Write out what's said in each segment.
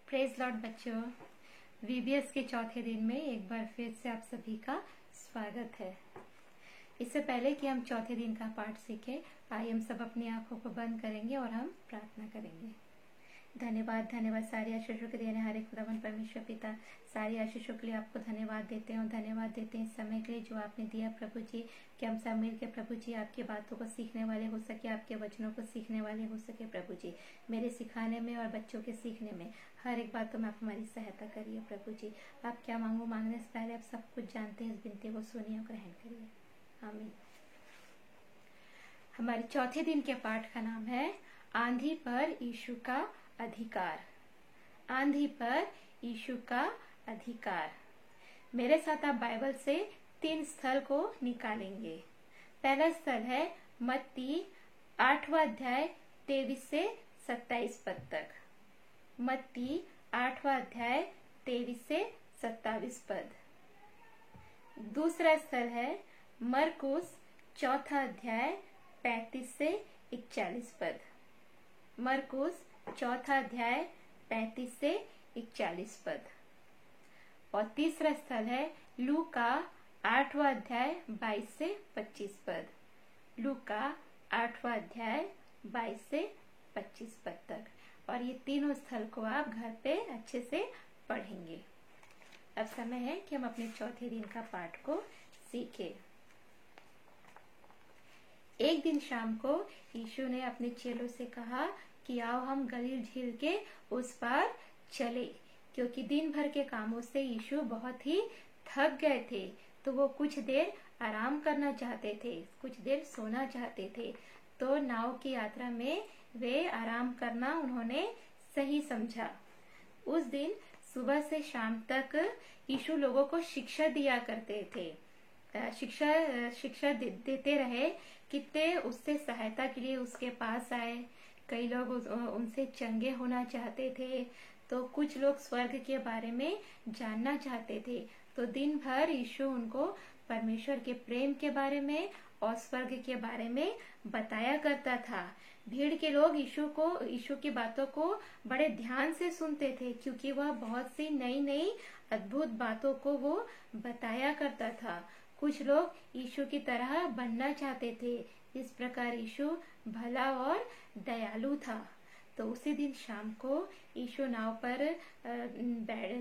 Praise Lord बच्चों, VBS के चौथे दिन में एक बार फिर से आप सभी का स्वागत है। इससे पहले कि हम चौथे दिन का पाठ सीखें, आइए हम सब अपनी आंखों को बंद करेंगे और हम प्रार्थना करेंगे। धन्यवाद धन्यवाद सारी आशीषों के देने हारे खुदावन परमेश्वर पिता, सारी आशीषों के लिए आपको धन्यवाद देते हैं और धन्यवाद देते हैं इस समय के लिए जो आपने दिया प्रभु जी, कि हम सब मिल के प्रभु जी आपकी बातों को सीखने वाले हो सके, आपके वचनों को सीखने वाले हो सके। प्रभु जी मेरे सिखाने में और बच्चों के सीखने में हर एक बातों में आप हमारी सहायता करिए। प्रभु जी आप क्या मांगो, मांगने से पहले आप सब कुछ जानते हैं। इस विनती को सुनिए और ग्रहण करिए, आमीन। हमारे चौथे दिन के पाठ का नाम है आंधी पर यीशु का अधिकार। आंधी पर यीशु का अधिकार। मेरे साथ आप बाइबल से 3 स्थल को निकालेंगे। पहला स्थल है मत्ती 8वां अध्याय 23 से 27 पद तक। मत्ती 8वां अध्याय 23 से 27 पद। दूसरा स्थल है मरकुस 4था अध्याय 35 से 41 पद। मरकुस 4था अध्याय 35 से 41 पद। और तीसरा स्थल है लूका 8वां अध्याय 22 से 25 पद। लूका 8वां अध्याय 22 से 25 पद तक। और ये तीनों स्थल को आप घर पे अच्छे से पढ़ेंगे। अब समय है कि हम अपने चौथे दिन का पाठ को सीखें। एक दिन शाम को यीशु ने अपने चेलों से कहा कि आओ हम गलील झील के उस पार चले, क्योंकि दिन भर के कामों से यीशु बहुत ही थक गए थे। तो वो कुछ देर आराम करना चाहते थे, कुछ देर सोना चाहते थे। तो नाव की यात्रा में वे आराम करना उन्होंने सही समझा। उस दिन सुबह से शाम तक यीशु लोगों को शिक्षा दिया करते थे। शिक्षा देते रहे। कितने उससे सहायता के लिए उसके पास आए। कई लोग उनसे चंगे होना चाहते थे, तो कुछ लोग स्वर्ग के बारे में जानना चाहते थे। तो दिन भर यीशु उनको परमेश्वर के प्रेम के बारे में और स्वर्ग के बारे में बताया करता था। भीड़ के लोग यीशु की बातों को बड़े ध्यान से सुनते थे, क्योंकि वह बहुत सी नई नई अद्भुत बातों को वो बताया करता था। कुछ लोग यीशु की तरह बनना चाहते थे। इस प्रकार यीशु भला और दयालु था। तो उसी दिन शाम को यीशु नाव पर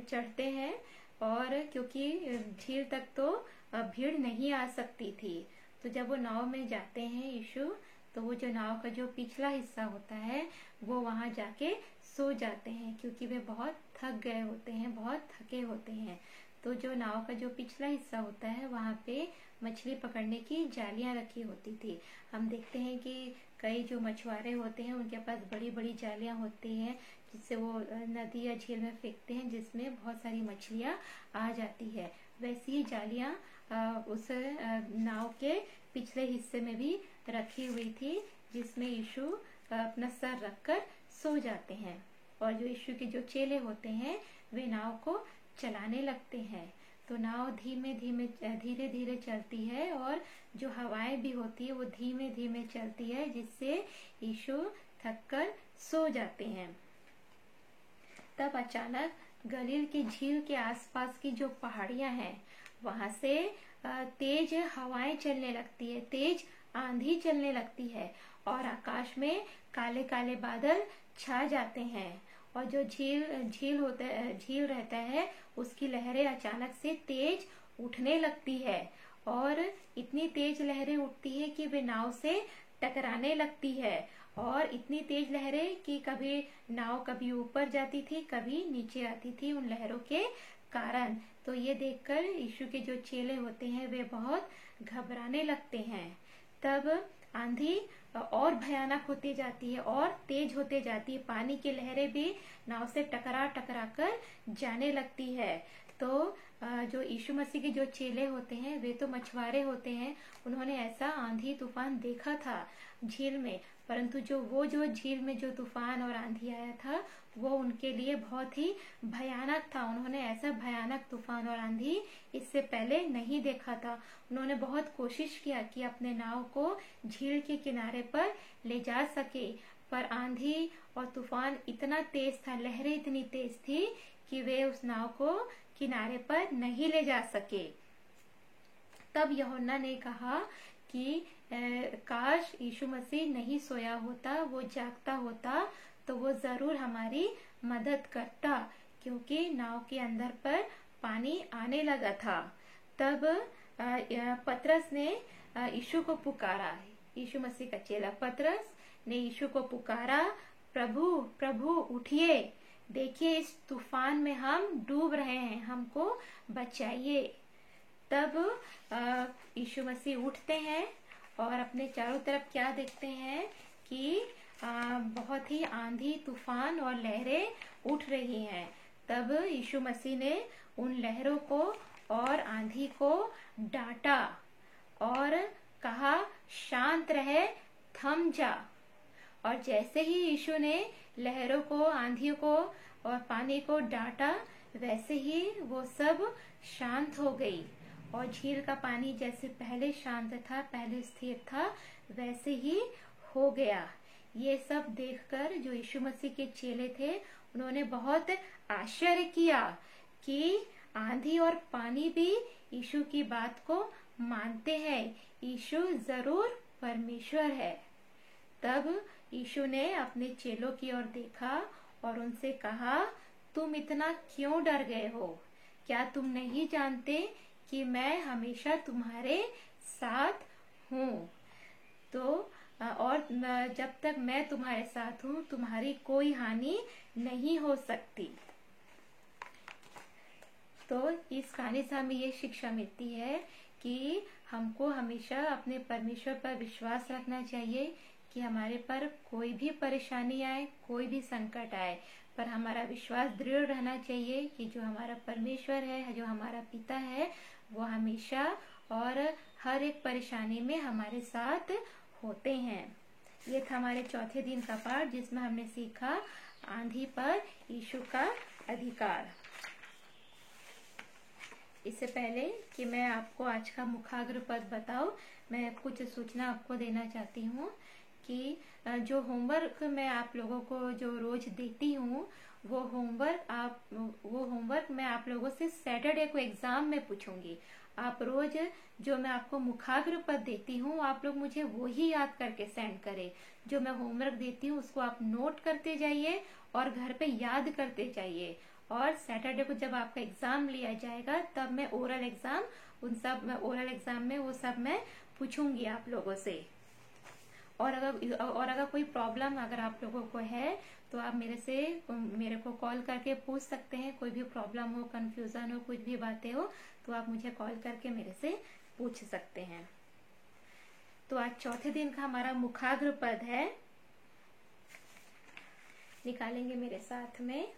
चढ़ते हैं, और क्योंकि झील तक तो भीड़ नहीं आ सकती थी, तो जब वो नाव में जाते हैं यीशु, तो वो जो नाव का जो पिछला हिस्सा होता है वो वहां जाके सो जाते हैं, क्योंकि वे बहुत थक गए होते हैं, बहुत थके होते हैं। तो जो नाव का जो पिछला हिस्सा होता है वहां पे मछली पकड़ने की जालियां रखी होती थी। हम देखते हैं कि कई जो मछुआरे होते हैं उनके पास बड़ी बड़ी जालियां होती हैं, जिससे वो नदी या झील में फेंकते हैं, जिसमें बहुत सारी मछलियां आ जाती है। वैसी ही जालियां उस नाव के पिछले हिस्से में भी रखी हुई थी, जिसमें यीशु अपना सर रखकर सो जाते हैं। और जो यीशु के जो चेले होते हैं वे नाव को चलाने लगते हैं। तो नाव धीरे धीरे चलती है, और जो हवाएं भी होती है वो धीमे धीमे चलती है, जिससे यीशु थककर सो जाते हैं। तब अचानक गलील की झील के आसपास की जो पहाड़ियां हैं वहां से तेज हवाएं चलने लगती है, तेज आंधी चलने लगती है, और आकाश में काले काले बादल छा जाते हैं। और जो झील रहता है उसकी लहरें अचानक से तेज उठने लगती है, और इतनी तेज लहरें उठती है कि वे नाव से टकराने लगती है। और इतनी तेज लहरें कि कभी नाव कभी ऊपर जाती थी, कभी नीचे आती थी उन लहरों के कारण। तो ये देखकर यीशु के जो चेले होते हैं वे बहुत घबराने लगते हैं। तब आंधी और भयानक होती जाती है और तेज होते जाती है। पानी की लहरें भी नाव से टकरा टकरा कर जाने लगती है। तो जो यीशु मसीह के जो चेले होते हैं वे तो मछुआरे होते हैं, उन्होंने ऐसा आंधी तूफान देखा था झील में, परंतु जो झील में जो तूफान और आंधी आया था वो उनके लिए बहुत ही भयानक था। उन्होंने ऐसा भयानक तूफान और आंधी इससे पहले नहीं देखा था। उन्होंने बहुत कोशिश किया कि अपने नाव को झील के किनारे पर ले जा सके, पर आंधी और तूफान इतना तेज था, लहरें इतनी तेज थी कि वे उस नाव को किनारे पर नहीं ले जा सके। तब यूहन्ना ने कहा कि काश यीशु मसीह नहीं सोया होता, वो जागता होता तो वो जरूर हमारी मदद करता, क्योंकि नाव के अंदर पर पानी आने लगा था। तब पतरस ने यीशु को पुकारा। यीशु मसीह का चेला पतरस ने यीशु को पुकारा, प्रभु प्रभु उठिए, देखिए इस तूफान में हम डूब रहे हैं, हमको बचाइए। तब यीशु मसीह उठते हैं और अपने चारों तरफ क्या देखते हैं कि बहुत ही आंधी तूफान और लहरें उठ रही हैं। तब यीशु मसीह ने उन लहरों को और आंधी को डांटा और कहा, शांत रहे, थम जा। और जैसे ही यीशु ने लहरों को, आंधी को और पानी को डांटा, वैसे ही वो सब शांत हो गई और झील का पानी जैसे पहले शांत था, पहले स्थिर था, वैसे ही हो गया। ये सब देखकर जो यीशु मसीह के चेले थे, उन्होंने बहुत आश्चर्य किया कि आंधी और पानी भी यीशु की बात को मानते हैं, यीशु जरूर परमेश्वर है। तब यीशु ने अपने चेलों की ओर देखा और उनसे कहा, तुम इतना क्यों डर गए हो? क्या तुम नहीं जानते कि मैं हमेशा तुम्हारे साथ हूँ? तो और जब तक मैं तुम्हारे साथ हूँ, तुम्हारी कोई हानि नहीं हो सकती। तो इस कहानी से हमें ये शिक्षा मिलती है कि हमको हमेशा अपने परमेश्वर पर विश्वास रखना चाहिए कि हमारे पर कोई भी परेशानी आए, कोई भी संकट आए, पर हमारा विश्वास दृढ़ रहना चाहिए कि जो हमारा परमेश्वर है, जो हमारा पिता है, वो हमेशा और हर एक परेशानी में हमारे साथ होते हैं। ये था हमारे चौथे दिन का पाठ, जिसमें हमने सीखा आंधी पर यीशु का अधिकार। इससे पहले कि मैं आपको आज का मुखाग्र पद बताऊं, मैं कुछ सूचना आपको देना चाहती हूँ कि जो होमवर्क मैं आप लोगों को जो रोज देती हूँ, वो होमवर्क मैं आप लोगों से सैटरडे को एग्जाम में पूछूंगी। आप रोज जो मैं आपको मुखाग्र पद देती हूँ, आप लोग मुझे वो ही याद करके सेंड करें। जो मैं होमवर्क देती हूँ उसको आप नोट करते जाइए और घर पे याद करते जाइए। और सैटरडे को जब आपका एग्जाम लिया जाएगा, तब मैं ओरल एग्जाम में वो सब मैं पूछूंगी आप लोगों से। और अगर कोई प्रॉब्लम अगर आप लोगों को है, तो आप मेरे को कॉल करके पूछ सकते हैं। कोई भी प्रॉब्लम हो, कंफ्यूजन हो, कुछ भी बातें हो, तो आप मुझे कॉल करके मेरे से पूछ सकते हैं। तो आज चौथे दिन का हमारा मुखाग्र पद है, निकालेंगे मेरे साथ में।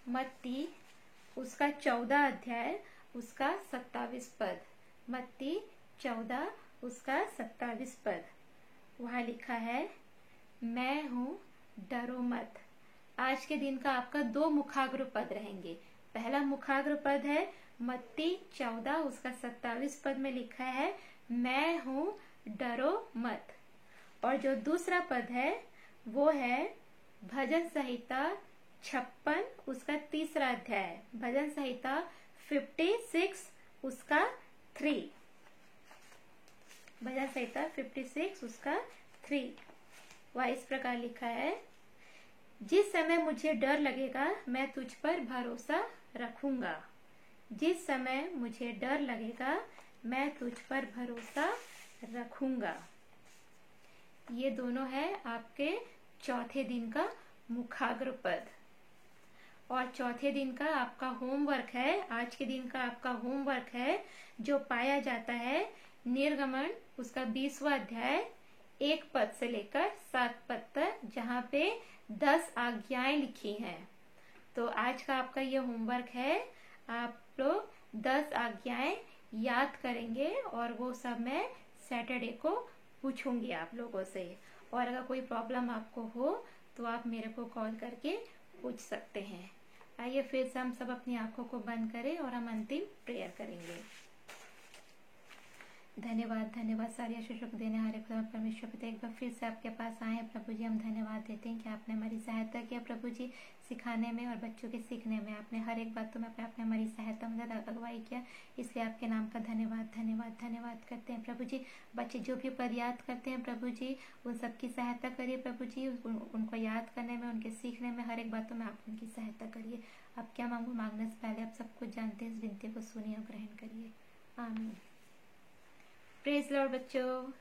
मत्ती उसका 14 अध्याय उसका 27 पद। मत्ती 14 उसका 27 पद। वहां लिखा है, मैं हूँ, डरो मत। आज के दिन का आपका 2 मुखाग्र पद रहेंगे। पहला मुखाग्र पद है मत्ती 14 उसका 27 पद में लिखा है, मैं हूँ, डरो मत। और जो दूसरा पद है वो है भजन संहिता 56 उसका 3 अध्याय। भजन संहिता 56 उसका 3। भजन संहिता 56 उसका 3। वह इस प्रकार लिखा है, जिस समय मुझे डर लगेगा मैं तुझ पर भरोसा रखूंगा। जिस समय मुझे डर लगेगा मैं तुझ पर भरोसा रखूंगा। ये दोनों है आपके चौथे दिन का मुखाग्र पद। और चौथे दिन का आपका होमवर्क है, आज के दिन का आपका होमवर्क है, जो पाया जाता है निर्गमन उसका 20वां अध्याय 1 पद से लेकर 7 पद तक, जहाँ पे 10 आज्ञाएं लिखी हैं। तो आज का आपका ये होमवर्क है, आप लोग 10 आज्ञाएं याद करेंगे और वो सब मैं सैटरडे को पूछूंगी आप लोगों से। और अगर कोई प्रॉब्लम आपको हो तो आप मेरे को कॉल करके पूछ सकते हैं। आइए फिर से हम सब अपनी आंखों को बंद करें और हम अंतिम प्रेयर करेंगे। धन्यवाद धन्यवाद सारी आशीषों को देने हारे खुदा परमेश्वर पिता, एक बार फिर से आपके पास आए हैं प्रभु जी। हम धन्यवाद देते हैं कि आपने हमारी सहायता किया प्रभु जी, सिखाने में और बच्चों के सीखने में। आपने हर एक बातों में आपने हमारी सहायता मदद अगुवाई किया, इसलिए आपके नाम का धन्यवाद धन्यवाद धन्यवाद करते हैं प्रभु जी। बच्चे जो भी पद याद करते हैं प्रभु जी, उन सबकी सहायता करिए प्रभु जी, उनको याद करने में, उनके सीखने में, हर एक बातों में आप उनकी सहायता करिए। आप क्या मांगो, मांगने से पहले आप सब कुछ जानते हैं, इस विनती को सुनिए और ग्रहण करिए। आमीन। प्रेज लॉर्ड बच्चों।